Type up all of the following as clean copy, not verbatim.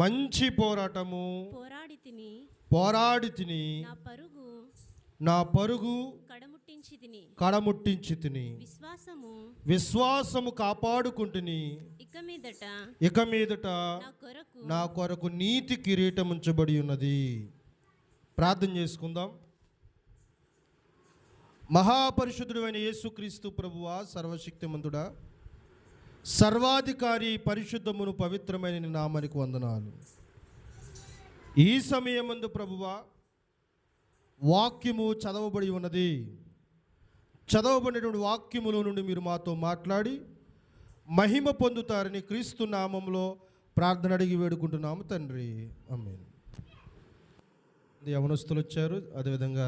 మంచి పోరాటము పోరాడి తిని నా పరుగు కడముట్టించి తిని విశ్వాసము కాపాడుకుంటుని ఇక మీదట నా కొరకు నీతి కిరీటం ఉంచబడి ఉన్నది. ప్రార్థన చేసుకుందాం. మహాపరిశుద్ధుడైన యేసుక్రీస్తు ప్రభువా, సర్వశక్తిమంతుడా, సర్వాధికారి, పరిశుద్ధమును పవిత్రమైన నీ నామానికి వందనాలు. ఈ సమయమందు ప్రభువా, వాక్యము చదవబడి ఉన్నది. చదవబడినటువంటి వాక్యములో నుండి మీరు మాతో మాట్లాడి మహిమ పొందుతారని క్రీస్తు నామంలో ప్రార్థన అడిగి వేడుకుంటున్నాము తండ్రి, ఆమేన్. యవనస్తులు వచ్చారు, అదేవిధంగా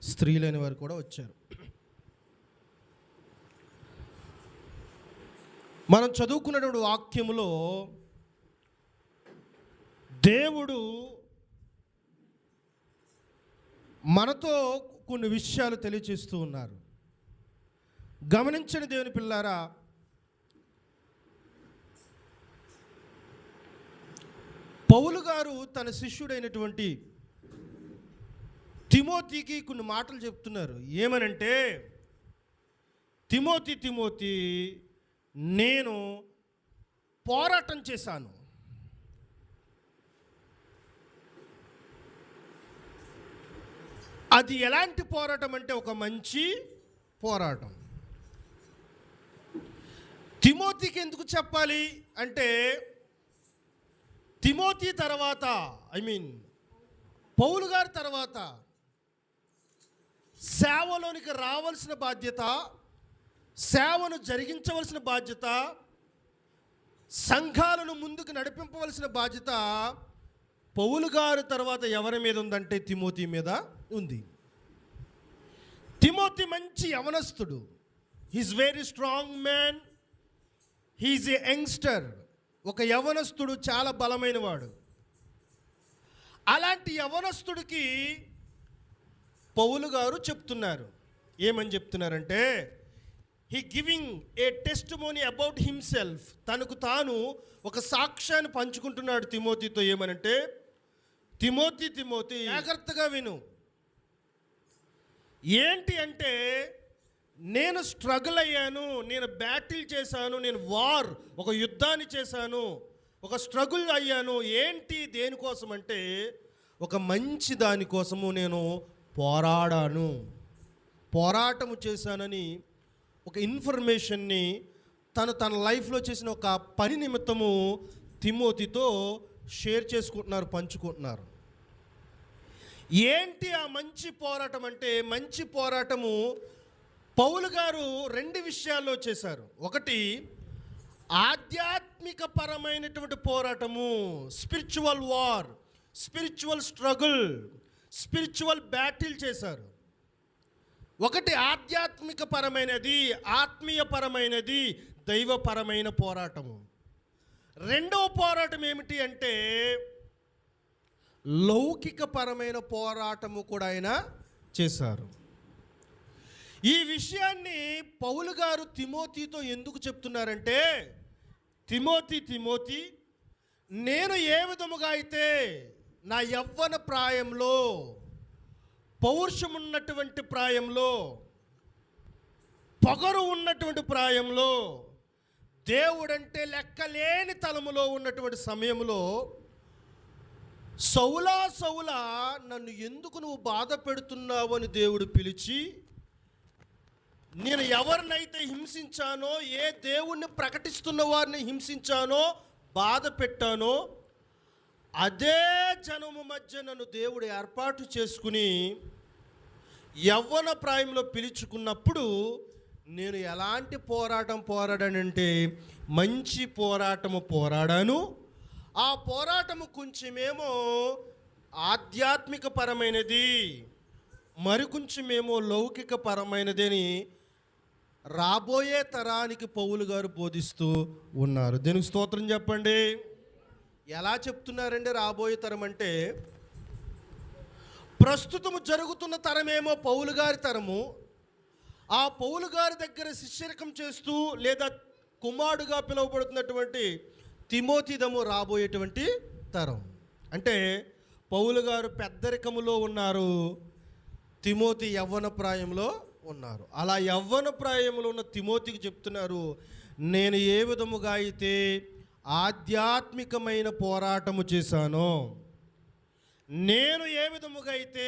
స్త్రీలైన వారు కూడా వచ్చారు. మనం చదువుకున్నటువంటి వాక్యములో దేవుడు మనతో కొన్ని విషయాలు తెలియచేస్తూ ఉన్నారు. గమనించని దేవుని పిల్లారా, పౌలు గారు తన శిష్యుడైనటువంటి తిమోతికి కొన్ని మాటలు చెప్తున్నారు. ఏమనంటే, తిమోతి, నేను పోరాటం చేశాను. అది ఎలాంటి పోరాటం అంటే ఒక మంచి పోరాటం. తిమోతికి ఎందుకు చెప్పాలి అంటే, తిమోతి తర్వాత పౌలు గారి తర్వాత సేవలోనికి రావాల్సిన బాధ్యత, సేవను జరిగించవలసిన బాధ్యత, సంఘాలను ముందుకు నడిపింపవలసిన బాధ్యత పౌలు గారి తర్వాత ఎవరి మీద ఉందంటే తిమోతి మీద ఉంది. తిమోతి మంచి యవనస్తుడు. He's very strong man. He's a youngster. ఒక యవనస్తుడు, చాలా బలమైన వాడు. అలాంటి యవనస్తుడికి పౌలు గారు చెప్తున్నారు. ఏమని చెప్తున్నారంటే, he giving a testimony about himself. తనకు తాను ఒక సాక్ష్యాన్ని పంచుకుంటున్నాడు తిమోతితో. ఏమనంటే, తిమోతి జాగ్రత్తగా విను. ఏంటి అంటే, నేను స్ట్రగుల్ అయ్యాను, నేను బ్యాటిల్ చేశాను, నేను ఒక యుద్ధాన్ని చేశాను, ఒక స్ట్రగుల్ అయ్యాను. ఏంటి, దేనికోసం అంటే, ఒక మంచి దానికోసము నేను పోరాటము చేశానని ఒక ఇన్ఫర్మేషన్ని తన లైఫ్లో చేసిన ఒక పని నిమిత్తము తిమోతితో షేర్ చేసుకుంటున్నారు, పంచుకుంటున్నారు. ఏంటి ఆ మంచి పోరాటం అంటే, మంచి పోరాటము పౌలు గారు రెండు విషయాల్లో చేశారు. ఒకటి ఆధ్యాత్మిక పరమైనటువంటి పోరాటము, spiritual war, spiritual struggle, spiritual battle చేశారు. ఒకటి ఆధ్యాత్మిక పరమైనది, ఆత్మీయ పరమైనది, దైవపరమైన పోరాటము. రెండవ పోరాటం ఏమిటి అంటే, లౌకిక పరమైన పోరాటము కూడా ఆయన చేశారు. ఈ విషయాన్ని పౌలు గారు తిమోతితో ఎందుకు చెప్తున్నారంటే, తిమోతి, నేను ఏ విధముగా అయితే నా యవ్వన ప్రాయంలో, పౌరుషం ఉన్నటువంటి ప్రాయంలో, పొగరు ఉన్నటువంటి ప్రాయంలో, దేవుడంటే లెక్కలేని తలములో ఉన్నటువంటి సమయంలో, సౌలా నన్ను ఎందుకు నువ్వు బాధ పెడుతున్నావు అని దేవుడు పిలిచి, నేను ఎవరినైతే హింసించానో, ఏ దేవుణ్ణి ప్రకటిస్తున్న వారిని హింసించానో, బాధ పెట్టానో, అదే జనము మధ్య నన్ను దేవుడు ఏర్పాటు చేసుకుని యవ్వన ప్రాయంలో పిలుచుకున్నప్పుడు నేను ఎలాంటి పోరాడానంటే, మంచి పోరాటము పోరాడాను. ఆ పోరాటము కొంచెమేమో ఆధ్యాత్మిక పరమైనది, మరికొంచెమేమో లౌకిక పరమైనది అని రాబోయే తరానికి పౌలు గారు బోధిస్తూ ఉన్నారు. దీనికి స్తోత్రం చెప్పండి. ఎలా చెప్తున్నారండి రాబోయే తరం అంటే, ప్రస్తుతము జరుగుతున్న తరమేమో పౌలు గారి తరము. ఆ పౌలు గారి దగ్గర శిష్యరికం చేస్తూ లేదా కుమారుడుగా పిలువబడుతున్నటువంటి తిమోతిదము రాబోయేటువంటి తరం. అంటే పౌలు గారు పెద్దరికములో ఉన్నారు, తిమోతి యవ్వన ప్రాయంలో ఉన్నారు. అలా యవ్వన ప్రాయంలో ఉన్న తిమోతికి చెప్తున్నారు, నేను ఏ విధముగా అయితే ఆధ్యాత్మికమైన పోరాటము చేశానో, నేను ఏ విధముగా అయితే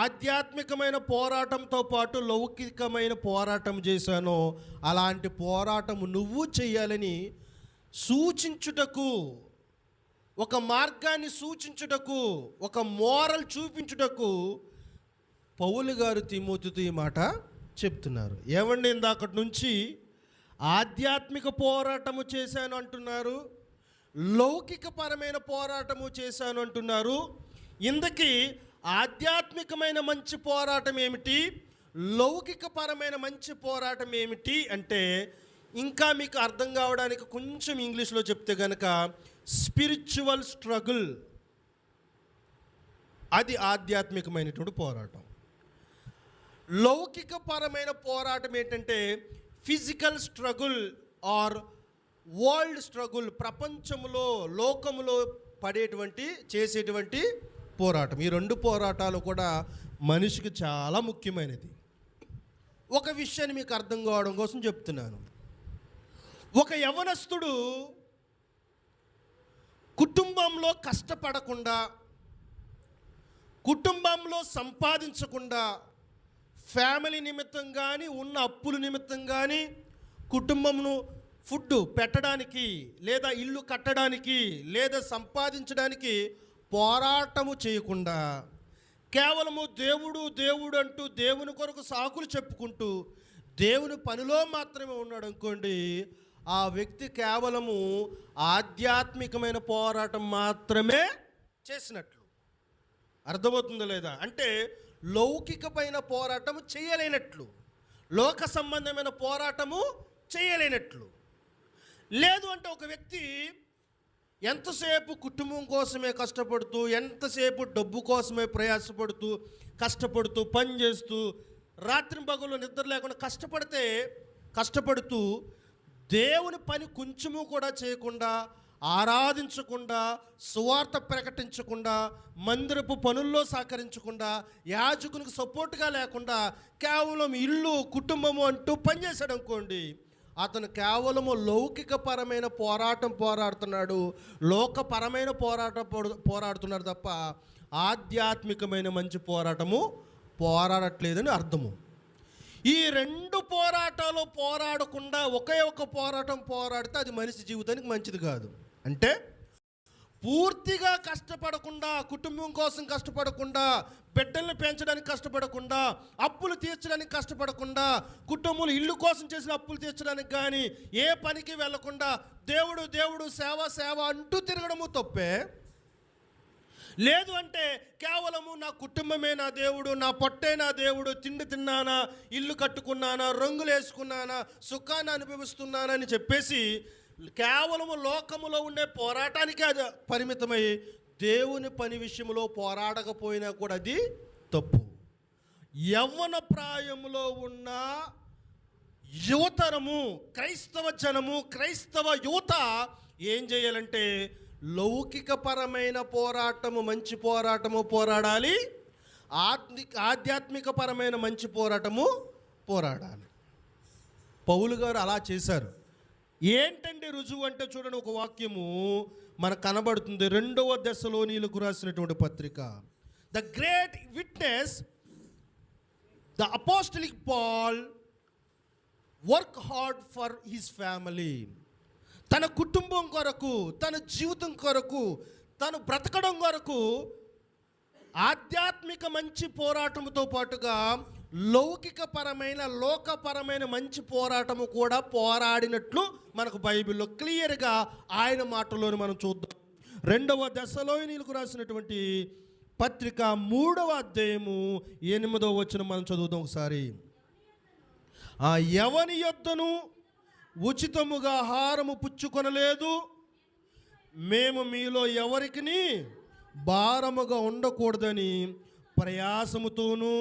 ఆధ్యాత్మికమైన పోరాటంతో పాటు లౌకికమైన పోరాటం చేశానో అలాంటి పోరాటము నువ్వు చేయాలని సూచించుటకు, ఒక మార్గాన్ని సూచించుటకు, ఒక మోరల్ చూపించుటకు పౌలు గారు తిమోతితో ఈ మాట చెప్తున్నారు. ఏమండి, ఇందాకటి నుంచి ఆధ్యాత్మిక పోరాటము చేశాను అంటున్నారు, లౌకికపరమైన పోరాటము చేశాను అంటున్నారు. ఇందుకీ ఆధ్యాత్మికమైన మంచి పోరాటం ఏమిటి, లౌకికపరమైన మంచి పోరాటం ఏమిటి అంటే, ఇంకా మీకు అర్థం కావడానికి కొంచెం ఇంగ్లీష్లో చెప్తే కనుక స్పిరిచువల్ స్ట్రగుల్, అది ఆధ్యాత్మికమైనటువంటి పోరాటం. లౌకికపరమైన పోరాటం ఏంటంటే physical struggle or world struggle, ప్రపంచంలో లోకములో చేసేటువంటి పోరాటం. ఈ రెండు పోరాటాలు కూడా మనిషికి చాలా ముఖ్యమైనది. ఒక విషయాన్ని మీకు అర్థం కావడం కోసం చెప్తున్నాను. ఒక యవనస్తుడు కుటుంబంలో కష్టపడకుండా, కుటుంబంలో సంపాదించకుండా, ఫ్యామిలీ నిమిత్తం కానీ ఉన్న అప్పుల నిమిత్తం కానీ కుటుంబంను ఫుడ్ పెట్టడానికి లేదా ఇల్లు కట్టడానికి లేదా సంపాదించడానికి పోరాటము చేయకుండా, కేవలము దేవుడు దేవుడు అంటూ దేవుని కొరకు సాకులు చెప్పుకుంటూ దేవుని పనిలో మాత్రమే ఉన్నాడు అనుకోండి, ఆ వ్యక్తి కేవలము ఆధ్యాత్మికమైన పోరాటం మాత్రమే చేసినట్లు. అర్థమవుతుందో లేదా? అంటే లౌకికమైన పోరాటము చేయలేనట్లు, లోక సంబంధమైన పోరాటము చేయలేనట్లు. లేదు అంటే ఒక వ్యక్తి ఎంతసేపు కుటుంబం కోసమే కష్టపడుతూ, ఎంతసేపు డబ్బు కోసమే ప్రయాసపడుతూ, కష్టపడుతూ, పని చేస్తూ, రాత్రి పగలు నిద్ర లేకుండా కష్టపడుతూ దేవుని పని కొంచెము కూడా చేయకుండా, ఆరాధించకుండా, సువార్త ప్రకటించకుండా, మందిరపు పనుల్లో సహకరించకుండా, యాజకునికి సపోర్ట్గా లేకుండా కేవలం ఇల్లు కుటుంబము అంటూ పనిచేశాడు అనుకోండి, అతను కేవలము లౌకికపరమైన పోరాటం పోరాడుతున్నాడు, లోకపరమైన పోరాడుతున్నాడు తప్ప ఆధ్యాత్మికమైన మంచి పోరాటము పోరాడట్లేదని అర్థము. ఈ రెండు పోరాటాలు పోరాడకుండా ఒకే ఒక పోరాటం పోరాడితే అది మనిషి జీవితానికి మంచిది కాదు. అంటే పూర్తిగా కష్టపడకుండా, కుటుంబం కోసం కష్టపడకుండా, బిడ్డల్ని పెంచడానికి కష్టపడకుండా, అప్పులు తీర్చడానికి కష్టపడకుండా, కుటుంబంలో ఇల్లు కోసం చేసిన అప్పులు తీర్చడానికి కానీ ఏ పనికి వెళ్లకుండా దేవుడు దేవుడు సేవ సేవ అంటూ తిరగడము తప్పే. లేదు అంటే కేవలము నా కుటుంబమే నా దేవుడు, నా పొట్టే నా దేవుడు, తిండి తిన్నానా, ఇల్లు కట్టుకున్నానా, రంగులు వేసుకున్నానా, సుఖాన్ని అనుభవిస్తున్నానని చెప్పేసి కేవలము లోకములో ఉండే పోరాటానికి అది పరిమితమై దేవుని పని విషయంలో పోరాడకపోయినా కూడా అది తప్పు. యవ్వన ప్రాయంలో ఉన్న యువతరము, క్రైస్తవ జనము, క్రైస్తవ యువత ఏం చేయాలంటే లౌకికపరమైన పోరాటము, మంచి పోరాటము పోరాడాలి, ఆధ్యాత్మికపరమైన మంచి పోరాటము పోరాడాలి. పౌలు గారు అలా చేశారు. ఏంటంటే రుజువు అంటే చూడండి, ఒక వాక్యము మనకు కనబడుతుంది. 2వ దెస్సలోనీయులకు రాసినటువంటి పత్రిక. The great witness, the apostolic Paul work hard for his family. తన కుటుంబం కొరకు, తన జీవితం కొరకు, తను బ్రతకడం కొరకు ఆధ్యాత్మిక మంచి పోరాటంతో పాటుగా లౌకికపరమైన, లోకపరమైన మంచి పోరాటము కూడా పోరాడినట్లు మనకు బైబిల్లో క్లియర్గా ఆయన మాటలోని మనం చూద్దాం. 2వ దెస్సలోనీయులకు రాసినటువంటి పత్రిక 3వ అధ్యాయము 8వ వచనం మనం చదువుదాం ఒకసారి. ఆ ఎవని యొద్దను ఉచితముగా ఆహారము పుచ్చుకొనలేదు, మేము మీలో ఎవరికిని భారముగా ఉండకూడదని ప్రయాసముతోనూ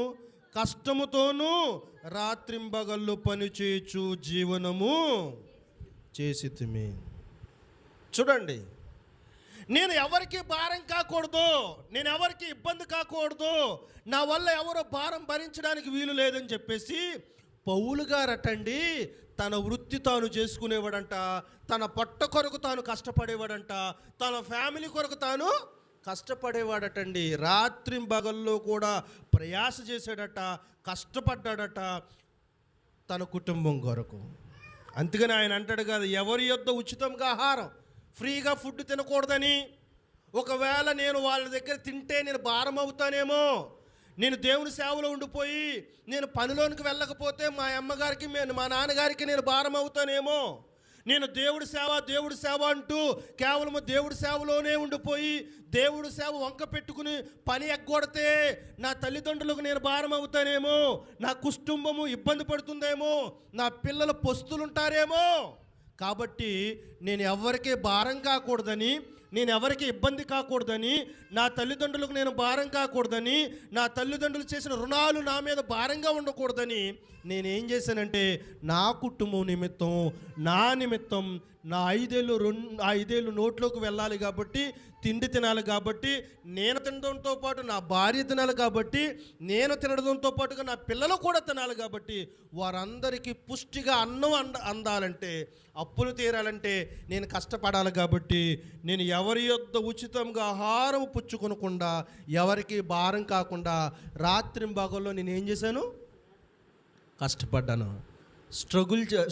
కష్టముతోనూ రాత్రింబగళ్ళు పనిచేయచ్చు జీవనము చేసితిమి. చూడండి, నేను ఎవరికి భారం కాకూడదు, నేను ఎవరికి ఇబ్బంది కాకూడదు, నా వల్ల ఎవరో భారం భరించడానికి వీలు లేదని చెప్పేసి పౌలు గారటండి తన వృత్తి తాను చేసుకునేవాడంట, తన పొట్ట కొరకు తాను కష్టపడేవాడంట, తన ఫ్యామిలీ కొరకు తాను కష్టపడేవాడటండి. రాత్రింబగల్లో కూడా ప్రయాస చేశాడట, కష్టపడ్డాడట తన కుటుంబం కొరకు. అందుకని ఆయన అంటాడు కదా, ఎవరి యొద్ద ఉచితంగా ఆహారం, ఫ్రీగా ఫుడ్ తినకూడదని. ఒకవేళ నేను వాళ్ళ దగ్గర తింటే నేను భారం అవుతానేమో, నేను దేవుని సేవలో ఉండిపోయి నేను పనిలోనికి వెళ్ళకపోతే మా అమ్మగారికి మా నాన్నగారికి నేను భారం అవుతానేమో, నేను దేవుడి సేవ అంటూ కేవలం దేవుడి సేవలోనే ఉండిపోయి దేవుడి సేవ వంక పెట్టుకుని పని ఎగ్గొడితే నా తల్లిదండ్రులకు నేను భారం అవుతానేమో, నా కుటుంబము ఇబ్బంది పడుతుందేమో, నా పిల్లల పొస్తులుంటారేమో. కాబట్టి నేను ఎవరికీ భారం కాకూడదని, నేను ఎవరికి ఇబ్బంది కాకూడదని, నా తల్లిదండ్రులకు నేను భారం కాకూడదని, నా తల్లిదండ్రులు చేసిన రుణాలు నా మీద భారంగా ఉండకూడదని నేనేం చేశానంటే నా కుటుంబం నిమిత్తం, నా నిమిత్తం నా 5 ఏళ్ళు నోట్లోకి వెళ్ళాలి కాబట్టి, తిండి తినాలి కాబట్టి, నేను తినడంతో పాటు నా భార్య తినాలి కాబట్టి, నేను తినడంతో పాటుగా నా పిల్లలు కూడా తినాలి కాబట్టి, వారందరికీ పుష్టిగా అన్నం అందాలంటే, అప్పులు తీరాలంటే నేను కష్టపడాలి కాబట్టి, నేను ఎవరి యొద్ద ఉచితంగా ఆహారం పుచ్చుకొనకుండా, ఎవరికి భారం కాకుండా రాత్రింబగల్లో నేను ఏం చేశాను, కష్టపడ్డాను,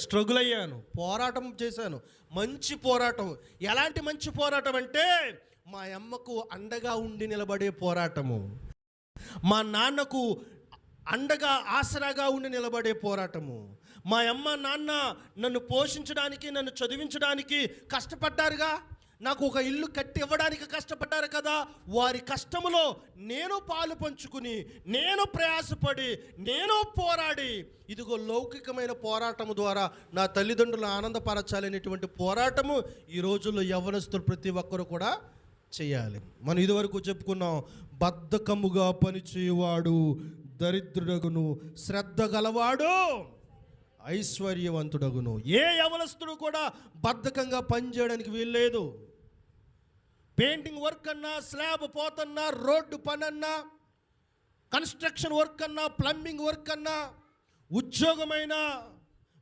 స్ట్రగుల్ అయ్యాను, పోరాటం చేశాను. మంచి పోరాటం. ఎలాంటి మంచి పోరాటం అంటే మా అమ్మకు అండగా ఉండి నిలబడే పోరాటము, మా నాన్నకు అండగా ఆసరాగా ఉండి నిలబడే పోరాటము. మా అమ్మ నాన్న నన్ను పోషించడానికి, నన్ను చదివించడానికి కష్టపడ్డారుగా, నాకు ఒక ఇల్లు కట్టి ఇవ్వడానికి కష్టపడ్డారు కదా, వారి కష్టములో నేను పాలు పంచుకుని, నేను ప్రయాసపడి, నేను పోరాడి, ఇదిగో లౌకికమైన పోరాటము ద్వారా నా తల్లిదండ్రులు ఆనందపరచాలనేటువంటి పోరాటము ఈ రోజుల్లో యవ్వనస్తులు ప్రతి ఒక్కరు కూడా చేయాలి. మనం ఇదివరకు చెప్పుకున్నాం, బద్ధకముగా పనిచేయవాడు దరిద్రుడగును, శ్రద్ధ గలవాడు ఐశ్వర్యవంతుడగును. ఏ యవనస్తుడు కూడా బద్ధకంగా పనిచేయడానికి వీల్లేదు. పెయింటింగ్ వర్క్ అన్నా, స్లాబ్ పోతన్నా, రోడ్డు పని అన్నా, కన్స్ట్రక్షన్ వర్క్ అన్నా, ప్లంబింగ్ వర్క్ అన్నా, ఉద్యోగమైనా,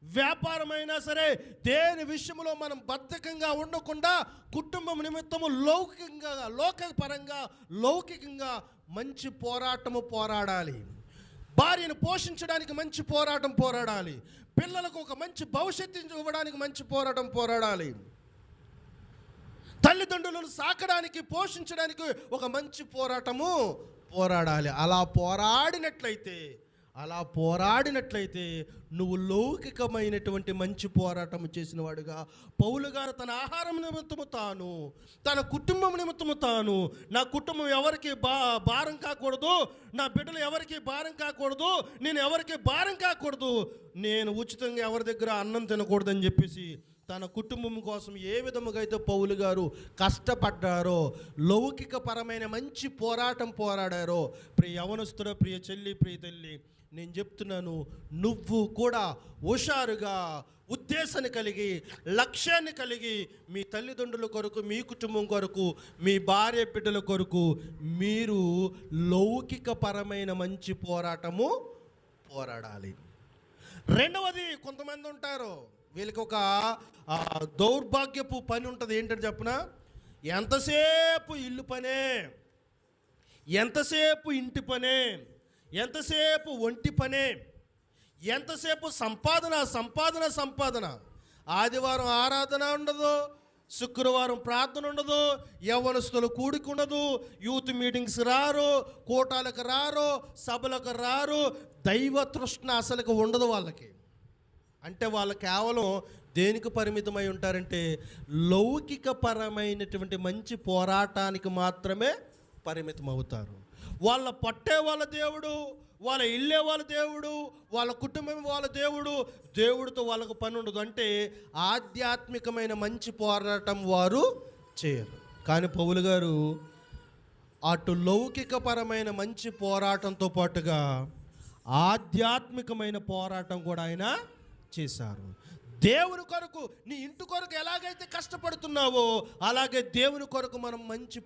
వ్యాపారమైనా సరే, దేని విషయంలో మనం బద్ధకంగా ఉండకుండా కుటుంబం నిమిత్తము లౌకికంగా మంచి పోరాటము పోరాడాలి. భార్యను పోషించడానికి మంచి పోరాటం పోరాడాలి. పిల్లలకు ఒక మంచి భవిష్యత్తు ఇవ్వడానికి మంచి పోరాటం పోరాడాలి. తల్లిదండ్రులను సాకడానికి, పోషించడానికి ఒక మంచి పోరాటము పోరాడాలి. అలా పోరాడినట్లయితే నువ్వు లౌకికమైనటువంటి మంచి పోరాటం చేసిన వాడుగా, పౌలు గారు తన ఆహారం నిమిత్తము తాను, తన కుటుంబం నిమిత్తము తాను, నా కుటుంబం ఎవరికి భారం కాకూడదు, నా బిడ్డలు ఎవరికి భారం కాకూడదు, నేను ఎవరికి భారం కాకూడదు, నేను ఉచితంగా ఎవరి దగ్గర అన్నం తినకూడదని చెప్పేసి తన కుటుంబం కోసం ఏ విధముగా అయితే పౌలు గారు కష్టపడ్డారో, లౌకిక పరమైన మంచి పోరాటం పోరాడారో, ప్రియ యవనస్తుడ, ప్రియ చెల్లి, ప్రియ తల్లి, నేను చెప్తున్నాను, నువ్వు కూడా హుషారుగా, ఉద్దేశాన్ని కలిగి, లక్ష్యాన్ని కలిగి, మీ తల్లిదండ్రుల కొరకు, మీ కుటుంబం కొరకు, మీ భార్య బిడ్డల కొరకు మీరు లౌకిక పరమైన మంచి పోరాటము పోరాడాలి. రెండవది, కొంతమంది ఉంటారు, వీళ్ళకి ఒక దౌర్భాగ్యపు పని ఉంటుంది. ఏంటంటే చెప్పిన, ఎంతసేపు ఇల్లు పనే, ఎంతసేపు ఇంటి పనే, ఎంతసేపు ఒంటి పనే, ఎంతసేపు సంపాదన. ఆదివారం ఆరాధన ఉండదు, శుక్రవారం ప్రార్థన ఉండదు, యవ్వనస్తులు కూడిక ఉండదు, యూత్ మీటింగ్స్ రారు, కూటాలకు రారు, సభలకు రారు, దైవ తృష్ణ అసలుకి ఉండదు వాళ్ళకి. అంటే వాళ్ళు కేవలం దేనికి పరిమితమై ఉంటారంటే లౌకిక పరమైనటువంటి మంచి పోరాటానికి మాత్రమే పరిమితం అవుతారు. వాళ్ళ పట్టే వాళ్ళ దేవుడు, వాళ్ళ ఇల్లే వాళ్ళ దేవుడు, వాళ్ళ కుటుంబం వాళ్ళ దేవుడితో వాళ్ళకు పని ఉండదు. అంటే ఆధ్యాత్మికమైన మంచి పోరాటం వారు చేయరు. కానీ పౌలు గారు అటు లౌకికపరమైన మంచి పోరాటంతో పాటుగా ఆధ్యాత్మికమైన పోరాటం కూడా ఆయన చేశారు. దేవుని కొరకు, నీ ఇంటి కొరకు ఎలాగైతే కష్టపడుతున్నావో అలాగే దేవుని కొరకు మనం మంచి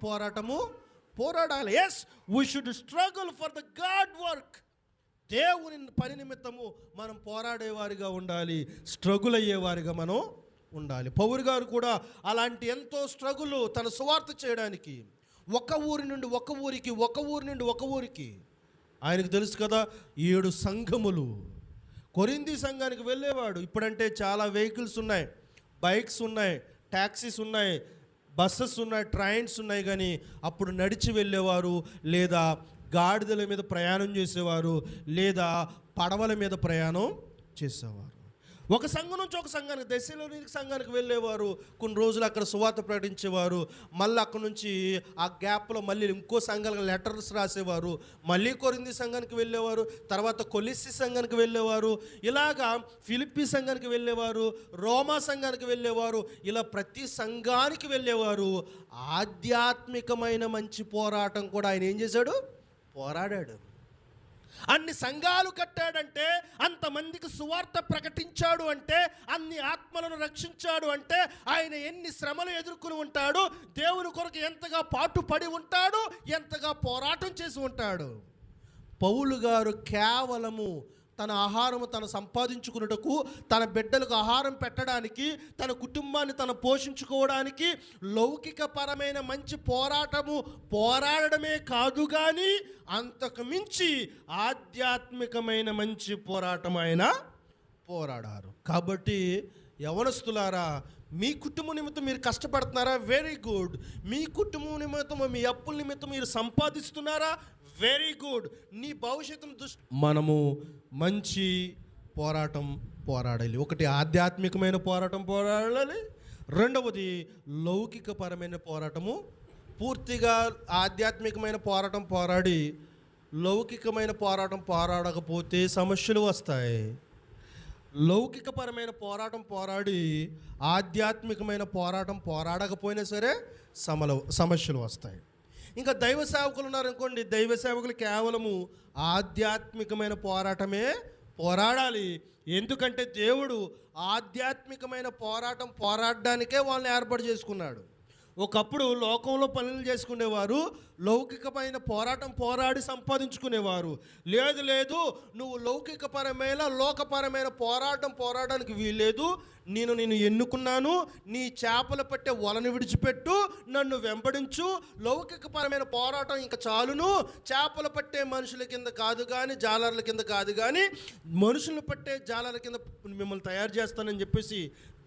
పోరాడాలి. Yes, we should struggle for the God work. దేవుని పని నిమిత్తము మనం పోరాడేవారిగా ఉండాలి, స్ట్రగుల్ అయ్యేవారిగా మనం ఉండాలి. పౌలు గారు కూడా అలాంటి ఎంతో స్ట్రగుల్ తన సువార్త చేయడానికి ఒక ఊరి నుండి ఒక ఊరికి ఆయనకు తెలుసు కదా, 7 సంఘములు. కొరింథీ సంఘానికి వెళ్ళేవాడు. ఇప్పుడంటే చాలా వెహికల్స్ ఉన్నాయి, బైక్స్ ఉన్నాయి, ట్యాక్సీస్ ఉన్నాయి, బస్సెస్ ఉన్నాయి, ట్రైన్స్ ఉన్నాయి. కానీ అప్పుడు నడిచి వెళ్ళేవారు, లేదా గాడిదల మీద ప్రయాణం చేసేవారు, లేదా పడవల మీద ప్రయాణం చేసేవారు. ఒక సంఘం నుంచి ఒక సంఘానికి, దశలోనికి సంఘానికి వెళ్ళేవారు, కొన్ని రోజులు అక్కడ సువార్త ప్రకటించేవారు, మళ్ళీ అక్కడ నుంచి ఆ గ్యాప్లో మళ్ళీ ఇంకో సంఘాలకు లెటర్స్ రాసేవారు, మళ్ళీ కొరింథీ సంఘానికి వెళ్ళేవారు, తర్వాత కొలిస్సి సంఘానికి వెళ్ళేవారు, ఇలాగా ఫిలిప్పీ సంఘానికి వెళ్ళేవారు, రోమా సంఘానికి వెళ్ళేవారు. ఇలా ప్రతి సంఘానికి వెళ్ళేవారు. ఆధ్యాత్మికమైన మంచి పోరాటం కూడా ఆయన ఏం చేశాడు? పోరాడాడు. అన్ని సంఘాలు కట్టాడంటే, అంతమందికి సువార్త ప్రకటించాడు అంటే, అన్ని ఆత్మలను రక్షించాడు అంటే, ఆయన ఎన్ని శ్రమలు ఎదుర్కొని ఉంటాడు, దేవుని కొరకు ఎంతగా పాటుపడి ఉంటాడు, ఎంతగా పోరాటం చేసి ఉంటాడు. పౌలు గారు కేవలము తన ఆహారము తను సంపాదించుకున్నటకు, తన బిడ్డలకు ఆహారం పెట్టడానికి, తన కుటుంబాన్ని తను పోషించుకోవడానికి లౌకిక పరమైన మంచి పోరాడమే కాదు, కానీ అంతకు మించి ఆధ్యాత్మికమైన మంచి పోరాటం ఆయన పోరాడారు. కాబట్టి యవనస్తులారా, మీ కుటుంబం నిమిత్తం మీరు కష్టపడుతున్నారా? Very good. మీ కుటుంబం నిమిత్తం, మీ అప్పుల నిమిత్తం మీరు సంపాదిస్తున్నారా? Very good. నీ భవిష్యత్తును మనము మంచి పోరాడాలి. ఒకటి ఆధ్యాత్మికమైన పోరాటం పోరాడాలి, రెండవది లౌకికపరమైన పోరాటము. పూర్తిగా ఆధ్యాత్మికమైన పోరాటం పోరాడి లౌకికమైన పోరాటం పోరాడకపోతే సమస్యలు వస్తాయి. లౌకికపరమైన పోరాటం పోరాడి ఆధ్యాత్మికమైన పోరాటం పోరాడకపోయినా సరే సమస్యలు వస్తాయి. ఇంకా దైవ సేవకులు ఉన్నారనుకోండి, దైవ సేవకులు కేవలము ఆధ్యాత్మికమైన పోరాటమే పోరాడాలి. ఎందుకంటే దేవుడు ఆధ్యాత్మికమైన పోరాడడానికే వాళ్ళని ఏర్పాటు చేసుకున్నాడు. ఒకప్పుడు లోకంలో పనులు చేసుకునేవారు, లౌకికమైన పోరాటం పోరాడి సంపాదించుకునేవారు. లేదు, నువ్వు లౌకికపరమైన లోకపరమైన పోరాడడానికి వీల్లేదు. నేను ఎన్నుకున్నాను, నీ చేపలు పట్టే వలను విడిచిపెట్టు, నన్ను వెంబడించు. లౌకికపరమైన పోరాటం ఇంకా చాలును. చేపలు పట్టే మనుషుల కింద కాదు కానీ, జాలర్ల కింద కాదు కానీ, మనుషులను పట్టే జాలర్ల కింద మిమ్మల్ని తయారు చేస్తానని చెప్పేసి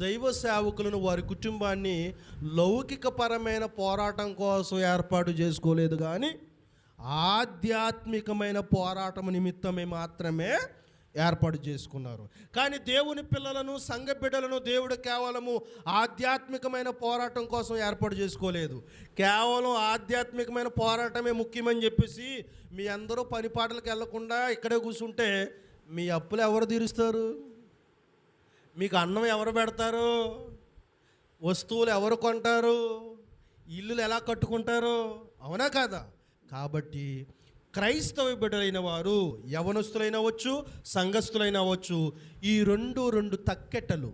దైవ సేవకులను, వారి కుటుంబాన్ని లౌకికపరమైన పోరాటం కోసం ఏర్పాటు చేసుకోలేదు, కానీ ఆధ్యాత్మికమైన పోరాటం నిమిత్తమే మాత్రమే ఏర్పాటు చేసుకున్నారు. కానీ దేవుని పిల్లలను, సంఘ బిడ్డలను దేవుడు కేవలము ఆధ్యాత్మికమైన పోరాటం కోసం ఏర్పాటు చేసుకోలేదు. కేవలం ఆధ్యాత్మికమైన పోరాటమే ముఖ్యమని చెప్పేసి మీ అందరూ పని పాటలకు వెళ్లకుండా ఇక్కడే కూర్చుంటే మీ అప్పులు ఎవరు తీరుస్తారు? మీకు అన్నం ఎవరు పెడతారు? వస్తువులు ఎవరు కొంటారు? ఇల్లులు ఎలా కట్టుకుంటారు? అవునా కాదా? కాబట్టి క్రైస్తవ బిడ్డలైన వారు, యవనస్తులైన అవ్వచ్చు, సంఘస్థులైన అవ్వచ్చు, ఈ రెండు తక్కెటలు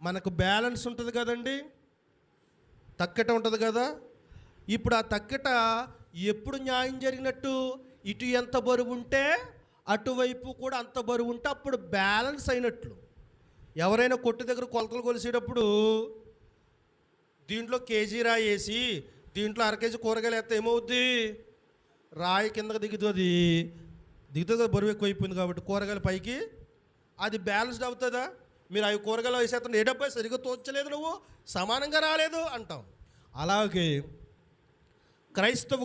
మనకు బ్యాలెన్స్ ఉంటుంది కదండి. తక్కెట ఉంటుంది కదా. ఇప్పుడు ఆ తక్కెట ఎప్పుడు న్యాయం జరిగినట్టు, ఇటు ఎంత బరువు ఉంటే అటువైపు కూడా అంత బరువు ఉంటే అప్పుడు బ్యాలెన్స్ అయినట్లు. ఎవరైనా కొట్టు దగ్గర కొలతలు కొలిసేటప్పుడు దీంట్లో కేజీ రాయి వేసి దీంట్లో 1/2 కేజీ కూరగాయలు వేస్తే ఏమవుద్ది? రాయి కిందకి దిగుతుంది కదా, బరువు ఎక్కువైపోయింది కాబట్టి కూరగాయలు పైకి. అది బ్యాలెన్స్డ్ అవుతుందా? మీరు అవి కూరగాయలు వేసేస్తున్న, ఏ డబ్బా సరిగ్గా తోచలేదు, నువ్వు సమానంగా రాలేదు అంటాం. అలాగే క్రైస్తవ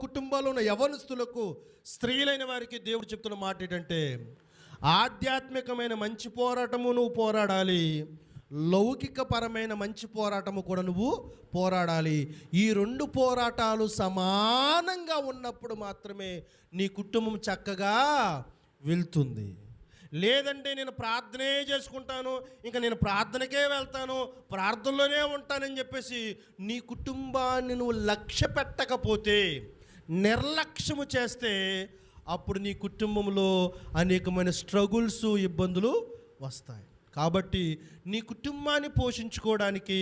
కుటుంబాల్లో ఉన్న యవనస్తులకు, స్త్రీలైన వారికి దేవుడు చెప్తున్న మాట ఏంటంటే, ఆధ్యాత్మికమైన మంచి పోరాటము నువ్వు పోరాడాలి, లౌకికపరమైన మంచి పోరాటము కూడా నువ్వు పోరాడాలి. ఈ 2 పోరాటాలు సమానంగా ఉన్నప్పుడు మాత్రమే నీ కుటుంబం చక్కగా వెళ్తుంది. లేదంటే నేను ప్రార్థనే చేసుకుంటాను, ఇంకా నేను ప్రార్థనకే వెళ్తాను, ప్రార్థనలోనే ఉంటానని చెప్పేసి నీ కుటుంబాన్ని నువ్వు లక్ష్య పెట్టకపోతే, నిర్లక్ష్యము చేస్తే, అప్పుడు నీ కుటుంబంలో అనేకమైన స్ట్రగుల్స్, ఇబ్బందులు వస్తాయి. కాబట్టి నీ కుటుంబాన్ని పోషించుకోవడానికి,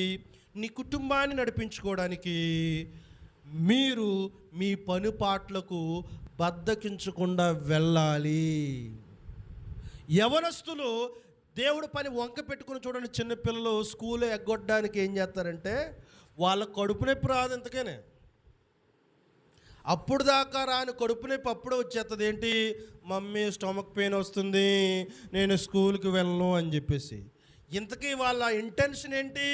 నీ కుటుంబాన్ని నడిపించుకోవడానికి మీరు మీ పనిపాట్లకు బద్ధకించకుండా వెళ్ళాలి. యవనస్తులు దేవుడు పని వంక పెట్టుకుని చూడండి. చిన్నపిల్లలు స్కూల్ ఎగ్గొట్టడానికి ఏం చేస్తారంటే వాళ్ళ కడుపు నొప్పి రాదు ఇంతకేనే. అప్పుడు దాకా రాని కడుపు నొప్పి అప్పుడే వచ్చేస్తుంది. ఏంటి, మమ్మీ స్టమక్ పెయిన్ వస్తుంది, నేను స్కూల్కి వెళ్ళను అని చెప్పేసి. ఇంతకీ వాళ్ళ ఇంటెన్షన్ ఏంటి,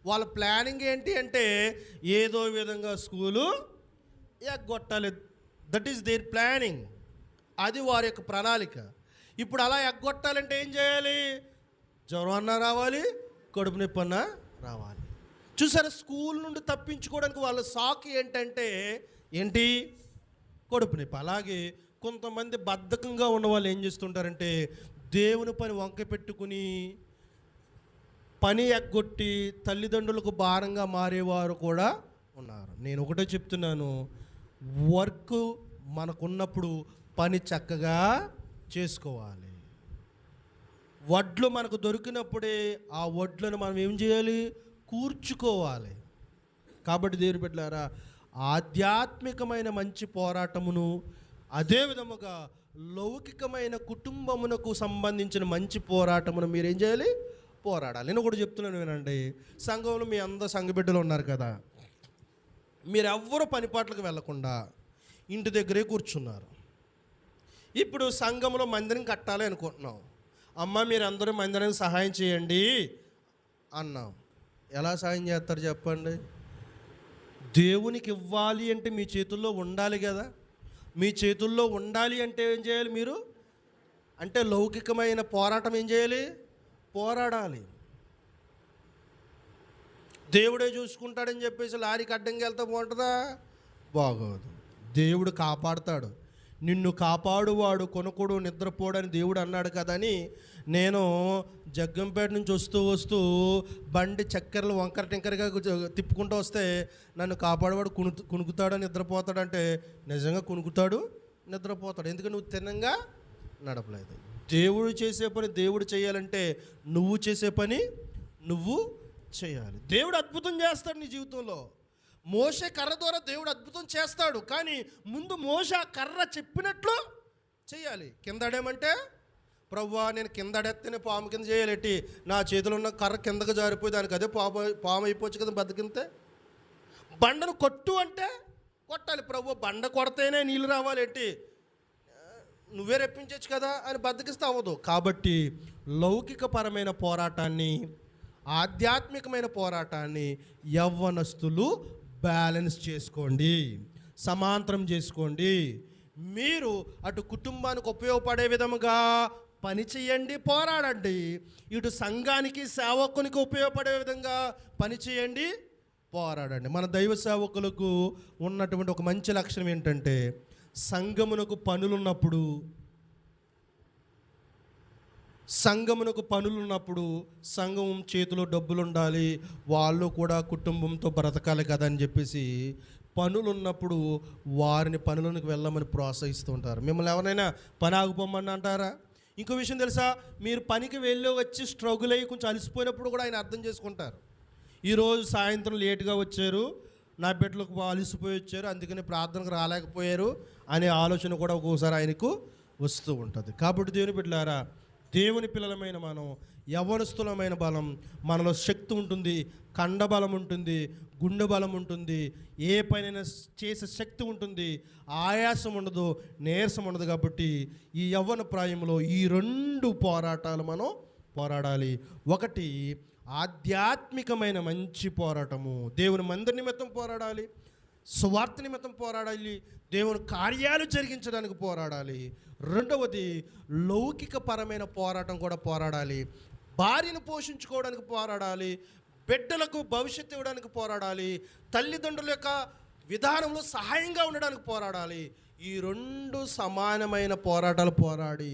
వాళ్ళ ప్లానింగ్ ఏంటి అంటే ఏదో విధంగా స్కూలు ఎగ్గొట్టాలి. That is their planning. అది వారి యొక్క ప్రణాళిక. ఇప్పుడు అలా ఎగ్గొట్టాలంటే ఏం చేయాలి? జ్వరం అన్నా రావాలి, కడుపు నొప్పి అన్నా రావాలి. చూసారా, స్కూల్ నుండి తప్పించుకోవడానికి వాళ్ళ సాకు ఏంటంటే ఏంటి, కడుపు నొప్పి. అలాగే కొంతమంది బద్ధకంగా ఉన్న వాళ్ళు ఏం చేస్తుంటారంటే దేవుని పని వంక పెట్టుకుని పని ఎగ్గొట్టి తల్లిదండ్రులకు భారంగా మారేవారు కూడా ఉన్నారు. నేను ఒకటే చెప్తున్నాను, వర్క్ మనకున్నప్పుడు పని చక్కగా చేసుకోవాలి. వడ్లు మనకు దొరికినప్పుడే ఆ వడ్లను మనం ఏం చేయాలి, కూర్చుకోవాలి. కాబట్టి దేవుని బిడ్డలారా, ఆధ్యాత్మికమైన మంచి పోరాటమును, అదే విధముగా లౌకికమైన కుటుంబమునకు సంబంధించిన మంచి పోరాటమును మీరేం చేయాలి, పోరాడాలి. నేను కూడా చెప్తున్నాను వినండి. సంఘంలో మీ అందరు సంఘ బిడ్డలు ఉన్నారు కదా, మీరెవ్వరూ పనిపాట్లకు వెళ్లకుండా ఇంటి దగ్గరే కూర్చున్నారు. ఇప్పుడు సంఘంలో మందిరం కట్టాలి అనుకుంటున్నాం. అమ్మ మీరందరూ మందిరానికి సహాయం చేయండి అన్నాం. ఎలా సహాయం చేస్తారు చెప్పండి? దేవునికి ఇవ్వాలి అంటే మీ చేతుల్లో ఉండాలి కదా. మీ చేతుల్లో ఉండాలి అంటే ఏం చేయాలి మీరు? అంటే లౌకికమైన పోరాటం ఏం చేయాలి, పోరాడాలి. దేవుడే చూసుకుంటాడని చెప్పేసి లారీకి అడ్డంగా వెళ్తే బాగుంటుందా? బాగోదు. దేవుడు కాపాడుతాడు. నిన్ను కాపాడువాడు కొనుకోడు నిద్రపోడని దేవుడు అన్నాడు కదా అని నేను జగ్గంపేట నుంచి వస్తూ బండి చక్కెరలు వంకర టింకరగా తిప్పుకుంటూ వస్తే నన్ను కాపాడువాడు కునుకుతాడు నిద్రపోతాడంటే నిజంగా కునుకుతాడు, నిద్రపోతాడు. ఎందుకంటే నువ్వు తిన్నంగా నడపలేదు. దేవుడు చేసే పని దేవుడు చేయాలంటే నువ్వు చేసే పని నువ్వు చేయాలి. దేవుడు అద్భుతం చేస్తాడు నీ జీవితంలో. మోషే కర్ర ద్వారా దేవుడు అద్భుతం చేస్తాడు, కానీ ముందు మోషే ఆ కర్ర చెప్పినట్లు చేయాలి. కిందడేమంటే ప్రభువా నేను కిందడెత్తేనే పాము కింద చేయాలి, నా చేతిలో ఉన్న కర్ర కిందకు జారిపోయి దానికి అదే పాము అయిపోవచ్చు కదా బతికింతే. బండను కొట్టు అంటే కొట్టాలి. ప్రభు బండ కొడితేనే నీళ్ళు రావాలి, నువ్వే రెప్పించవచ్చు కదా అని బద్దకిస్తే అవ్వదు. కాబట్టి లౌకికపరమైన పోరాటాన్ని, ఆధ్యాత్మికమైన పోరాటాన్ని యవ్వనస్తులు బ్యాలెన్స్ చేసుకోండి, సమాంతరం చేసుకోండి. మీరు అటు కుటుంబానికి ఉపయోగపడే విధముగా పని చేయండి, పోరాడండి. ఇటు సంఘానికి సేవకునికి ఉపయోగపడే విధంగా పని చేయండి, పోరాడండి. మన దైవ సేవకులకు ఉన్నటువంటి ఒక మంచి లక్షణం ఏంటంటే సంఘమునకు పనులున్నప్పుడు సంఘం చేతిలో డబ్బులు ఉండాలి, వాళ్ళు కూడా కుటుంబంతో బ్రతకాలి కదా అని చెప్పేసి పనులున్నప్పుడు వారిని పనులకు వెళ్ళమని ప్రోత్సహిస్తూ ఉంటారు. మిమ్మల్ని ఎవరైనా పని ఆగిపోమని అంటారా? ఇంకో విషయం తెలుసా, మీరు పనికి వెళ్ళి వచ్చి స్ట్రగుల్ అయ్యి కొంచెం అలసిపోయినప్పుడు కూడా ఆయన అర్థం చేసుకుంటారు. ఈరోజు సాయంత్రం లేటుగా వచ్చారు, నా బిడ్డలకు అలసిపోయి వచ్చారు, అందుకని ప్రార్థనకు రాలేకపోయారు అనే ఆలోచన కూడా ఒక్కోసారి ఆయనకు వస్తూ ఉంటుంది. కాబట్టి దేవుని బిడ్డలారా, దేవుని పిల్లలమైన మనం, యవ్వనస్తులమైన బలం మనలో శక్తి ఉంటుంది, కండబలం ఉంటుంది, గుండె బలం ఉంటుంది, ఏ పనైనా చేసే శక్తి ఉంటుంది, ఆయాసం ఉండదు, నీరసం ఉండదు. కాబట్టి ఈ యవ్వన ప్రాయంలో ఈ రెండు పోరాటాలు మనం పోరాడాలి. ఒకటి ఆధ్యాత్మికమైన మంచి పోరాటము, దేవుని మందిర నిమిత్తం పోరాడాలి, సువార్త నిమిత్తం పోరాడాలి, దేవుని కార్యాలు జరిగించడానికి పోరాడాలి. రెండవది లౌకికపరమైన పోరాటం కూడా పోరాడాలి. భార్యను పోషించుకోవడానికి పోరాడాలి, బిడ్డలకు భవిష్యత్తు ఇవ్వడానికి పోరాడాలి, తల్లిదండ్రుల యొక్క విధానంలో సహాయంగా ఉండడానికి పోరాడాలి. ఈ రెండు సమానమైన పోరాటాలు పోరాడి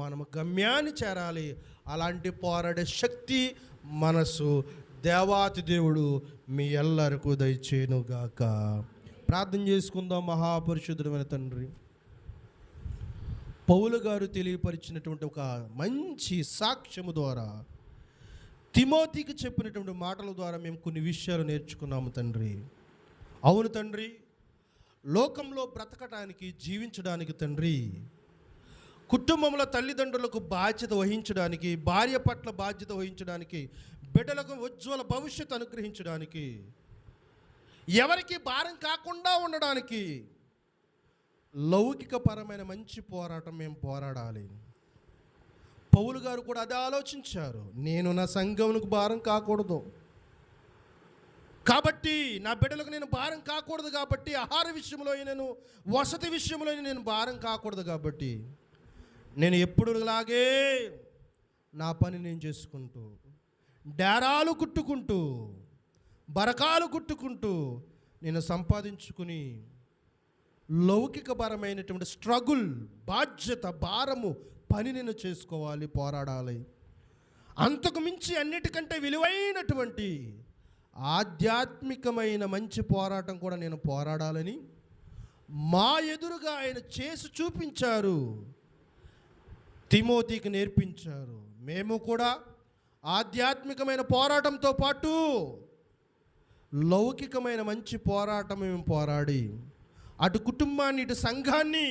మనము గమ్యాన్ని చేరాలి. అలాంటి పోరాడే శక్తి, మనసు దేవాతి దేవుడు మీ ఎల్లరికూ దయచేయునుగాక. ప్రార్థన చేసుకుందాం. మహాపరిశుద్ధుడైన తండ్రి, పౌలు గారు తెలియపరిచినటువంటి ఒక మంచి సాక్ష్యము ద్వారా, తిమోతికి చెప్పినటువంటి మాటల ద్వారా మేము కొన్ని విషయాలు నేర్చుకున్నాము తండ్రి. అవును తండ్రి, లోకంలో బ్రతకడానికి, జీవించడానికి తండ్రి, కుటుంబంలో తల్లిదండ్రులకు బాధ్యత వహించడానికి, భార్య పట్ల బాధ్యత వహించడానికి, బిడ్డలకు ఉజ్వల భవిష్యత్తు అనుగ్రహించడానికి, ఎవరికి భారం కాకుండా ఉండడానికి లౌకికపరమైన మంచి పోరాటం మేము పోరాడాలి. పౌలు గారు కూడా అదే ఆలోచించారు. నేను నా సంఘమునకు భారం కాకూడదు కాబట్టి, నా బిడ్డలకు నేను భారం కాకూడదు కాబట్టి, ఆహార విషయంలో నేను, వసతి విషయంలో నేను భారం కాకూడదు కాబట్టి, నేను ఎప్పుడులాగే నా పని నేను చేసుకుంటూ, డేరాలు కుట్టుకుంటూ, బరకాలు కుట్టుకుంటూ నేను సంపాదించుకుని లౌకికపరమైనటువంటి స్ట్రగుల్, బాధ్యత, భారము, పని నేను చేసుకోవాలి, పోరాడాలి. అంతకు మించి అన్నిటికంటే విలువైనటువంటి ఆధ్యాత్మికమైన మంచి పోరాటం కూడా నేను పోరాడాలని మా ఎదురుగా ఆయన చేసి చూపించారు, తిమోతికి నేర్పించారు. మేము కూడా ఆధ్యాత్మికమైన పోరాటంతో పాటు లౌకికమైన మంచి పోరాటం మేము పోరాడి, అటు కుటుంబాన్ని, ఇటు సంఘాన్ని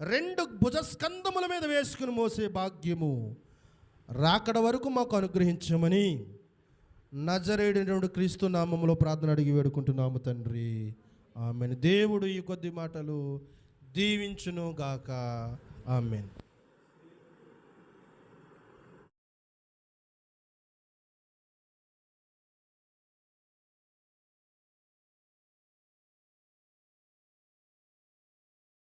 రెండు భుజస్కంధముల మీద వేసుకుని మోసే భాగ్యము రాకడ వరకు మాకు అనుగ్రహించమని నజరేయుడైన క్రీస్తు నామములో ప్రార్థన అడిగి వేడుకుంటున్నాము తండ్రి. ఆమెన్. దేవుడు ఈ కొద్ది మాటలు దీవించును గాక. ఆమెన్.